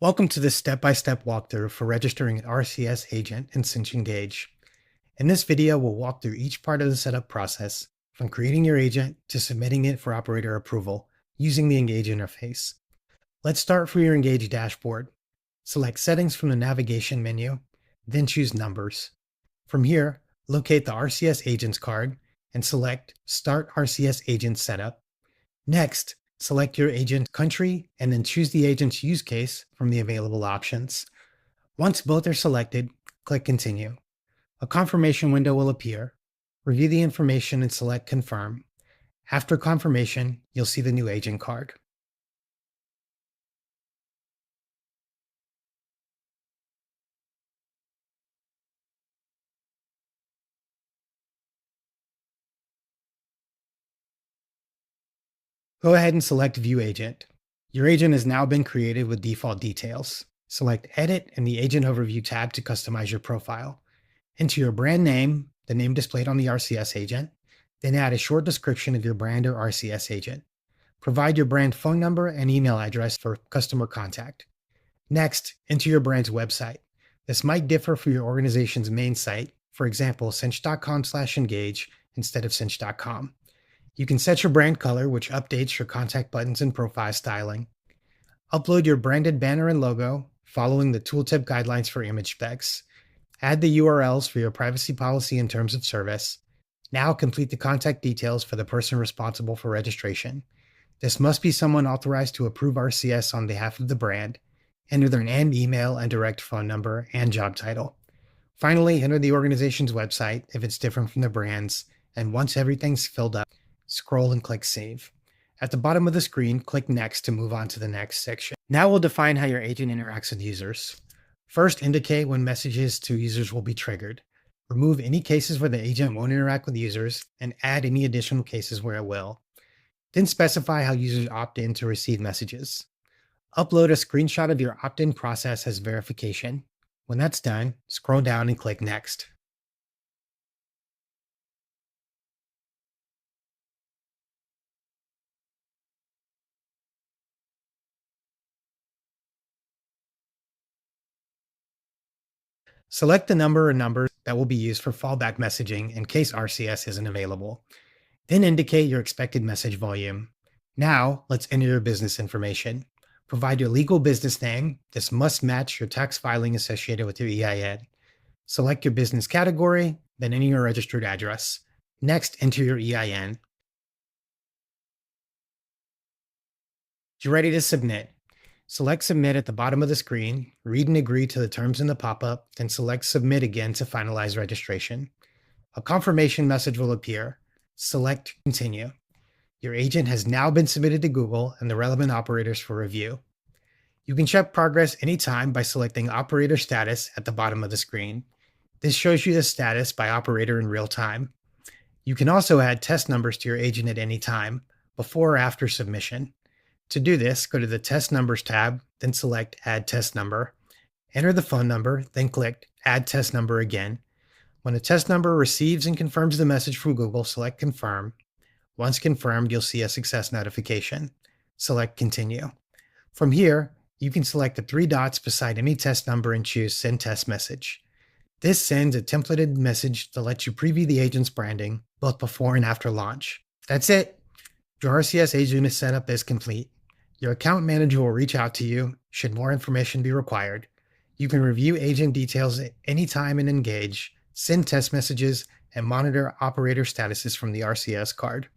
Welcome to this step-by-step walkthrough for registering an RCS agent in Sinch Engage. In this video, we'll walk through each part of the setup process, from creating your agent to submitting it for operator approval using the Engage interface. Let's start for your Engage dashboard. Select Settings from the navigation menu, then choose Numbers. From here, locate the RCS Agents card and select Start RCS Agent Setup. Next, select your agent country and then choose the agent's use case from the available options. Once both are selected, click Continue. A confirmation window will appear. Review the information and select Confirm. After confirmation, you'll see the new agent card. Go ahead and select View Agent. Your agent has now been created with default details. Select Edit in the Agent Overview tab to customize your profile. Enter your brand name, the name displayed on the RCS agent, then add a short description of your brand or RCS agent. Provide your brand phone number and email address for customer contact. Next, enter your brand's website. This might differ for your organization's main site, for example, cinch.com/engage instead of cinch.com. You can set your brand color, which updates your contact buttons and profile styling. Upload your branded banner and logo, following the tooltip guidelines for image specs. Add the URLs for your privacy policy and terms of service. Now complete the contact details for the person responsible for registration. This must be someone authorized to approve RCS on behalf of the brand. Enter their name, email, and direct phone number and job title. Finally, enter the organization's website if it's different from the brand's, and once everything's filled up, scroll and click Save. At the bottom of the screen, click Next to move on to the next section. Now we'll define how your agent interacts with users. First, indicate when messages to users will be triggered. Remove any cases where the agent won't interact with users, and add any additional cases where it will. Then specify how users opt in to receive messages. Upload a screenshot of your opt-in process as verification. When that's done, scroll down and click Next. Select the number or numbers that will be used for fallback messaging in case RCS isn't available. Then indicate your expected message volume. Now, let's enter your business information. Provide your legal business name. This must match your tax filing associated with your EIN. Select your business category, then enter your registered address. Next, enter your EIN. You're ready to submit. Select Submit at the bottom of the screen, read and agree to the terms in the pop-up, then select Submit again to finalize registration. A confirmation message will appear. Select Continue. Your agent has now been submitted to Google and the relevant operators for review. You can check progress anytime by selecting Operator Status at the bottom of the screen. This shows you the status by operator in real time. You can also add test numbers to your agent at any time, before or after submission. To do this, go to the Test Numbers tab, then select Add Test Number. Enter the phone number, then click Add Test Number again. When a test number receives and confirms the message from Google, select Confirm. Once confirmed, you'll see a success notification. Select Continue. From here, you can select the three dots beside any test number and choose Send Test Message. This sends a templated message that lets you preview the agent's branding, both before and after launch. That's it. Your RCS agent is set up as complete. Your account manager will reach out to you should more information be required. You can review agent details at any time and Engage, send test messages, and monitor operator statuses from the RCS card.